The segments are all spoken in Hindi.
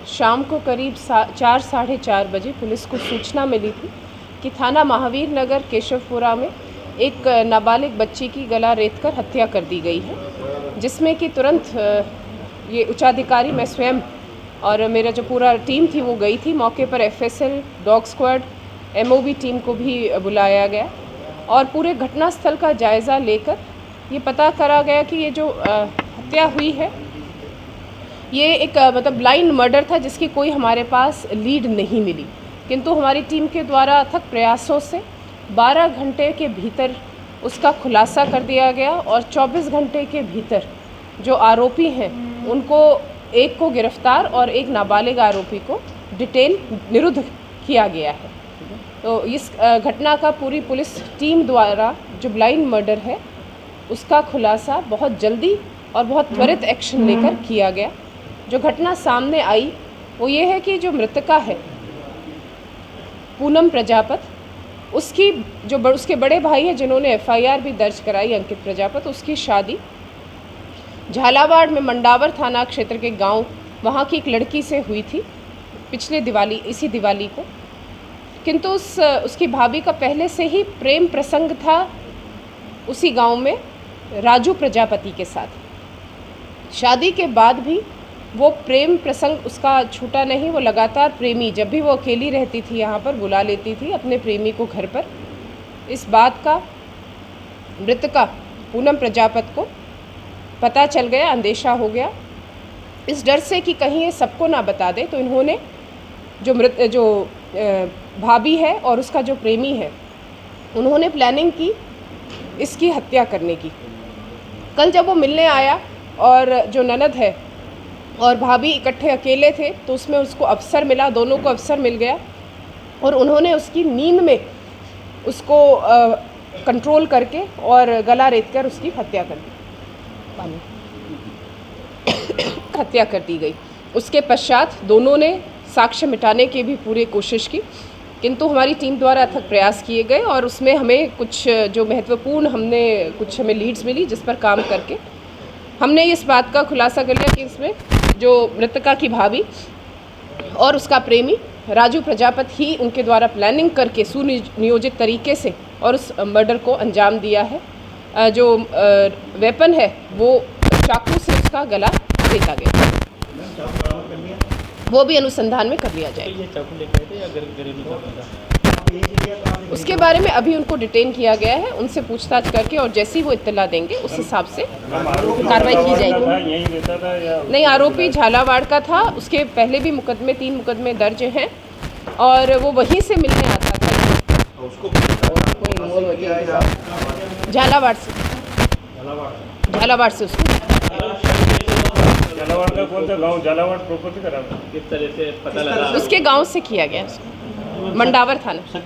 शाम को करीब 4 साढ़े 4 बजे पुलिस को सूचना मिली थी कि थाना महावीर नगर केशवपुरा में एक नाबालिग बच्ची की गला रेतकर हत्या कर दी गई है, जिसमें कि तुरंत ये उच्चाधिकारी, मैं स्वयं और मेरा जो पूरा टीम थी वो गई थी मौके पर। FSL, dog squad, MOB team को भी बुलाया गया और पूरे घटनास्थल का जायज़ा लेकर ये पता करा गया कि ये जो हत्या हुई है ये एक मतलब ब्लाइंड मर्डर था, जिसकी कोई हमारे पास लीड नहीं मिली, किंतु हमारी टीम के द्वारा अथक प्रयासों से 12 घंटे के भीतर उसका खुलासा कर दिया गया और 24 घंटे के भीतर जो आरोपी हैं उनको, एक को गिरफ्तार और एक नाबालिग आरोपी को डिटेन निरुद्ध किया गया है। तो इस घटना का पूरी पुलिस टीम द्वारा जो ब्लाइंड मर्डर है उसका खुलासा बहुत जल्दी और बहुत त्वरित एक्शन लेकर किया गया। जो घटना सामने आई वो ये है कि जो मृतका है पूनम प्रजापत, उसकी जो उसके बड़े भाई हैं जिन्होंने एफआईआर भी दर्ज कराई, अंकित प्रजापत, उसकी शादी झालावाड़ में मंडावर थाना क्षेत्र के गांव वहां की एक लड़की से हुई थी पिछले दिवाली, इसी दिवाली को, किंतु उसकी भाभी का पहले से ही प्रेम प्रसंग था उसी गांव में राजू प्रजापति के साथ। शादी के बाद भी वो प्रेम प्रसंग उसका छूटा नहीं, वो लगातार प्रेमी, जब भी वो अकेली रहती थी यहाँ पर बुला लेती थी अपने प्रेमी को घर पर। इस बात का मृतका पूनम प्रजापत को पता चल गया, अंदेशा हो गया। इस डर से कि कहीं ये सबको ना बता दे, तो इन्होंने जो भाभी है और उसका जो प्रेमी है उन्होंने प्लानिंग की इसकी हत्या करने की। कल जब वो मिलने आया और जो ननद है और भाभी इकट्ठे अकेले थे तो उसमें उसको अवसर मिला, दोनों को अवसर मिल गया और उन्होंने उसकी नींद में उसको कंट्रोल करके और गला रेतकर उसकी हत्या कर दी, हत्या कर दी गई। उसके पश्चात दोनों ने साक्ष्य मिटाने की भी पूरी कोशिश की, किंतु हमारी टीम द्वारा अथक प्रयास किए गए और उसमें हमें कुछ जो महत्वपूर्ण हमें लीड्स मिली, जिस पर काम करके हमने इस बात का खुलासा कर लिया कि इसमें जो मृतका की भाभी और उसका प्रेमी राजू प्रजापत ही उनके द्वारा प्लानिंग करके सुनियोजित तरीके से और उस मर्डर को अंजाम दिया है। जो वेपन है वो चाकू से उसका गला रेता गया, वो भी अनुसंधान में कर लिया जाएगा। उसके बारे में अभी उनको डिटेन किया गया है, उनसे पूछताछ करके और जैसी वो इत्तला देंगे उस हिसाब से कार्रवाई की जाएगी। नहीं, आरोपी झालावाड़ का था, उसके पहले भी 3 मुकदमे दर्ज हैं और वो वहीं से मिलने आता था झालावाड़ से उसको। झालावाड़ का कौन सा गांव? झालावाड़ प्रॉपर्टी करा किस तरह से पता लगा? उसके गांव से किया गया उसको, मंडावर थाना।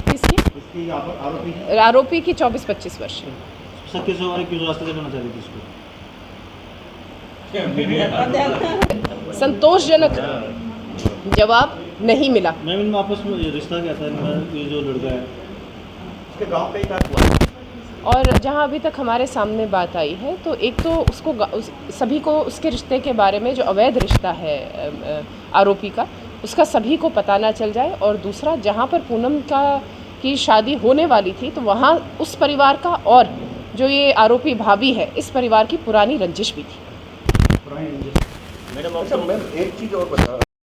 किसकी? आरोपी की 24-25 वर्ष। संतोषजनक जवाब नहीं मिला। मैम, इनमें आपस में रिश्ता क्या था? ये जो लड़का है उसके गांव पे ही था। और जहां अभी तक हमारे सामने बात आई है तो एक तो उसको सभी को उसके रिश्ते के बारे में, जो अवैध रिश्ता है आरोपी का, उसका सभी को पता ना चल जाए, और दूसरा जहां पर पूनम की शादी होने वाली थी तो वहां उस परिवार का और जो ये आरोपी भाभी है इस परिवार की पुरानी रंजिश भी थी। मैडम एक चीज़ और बता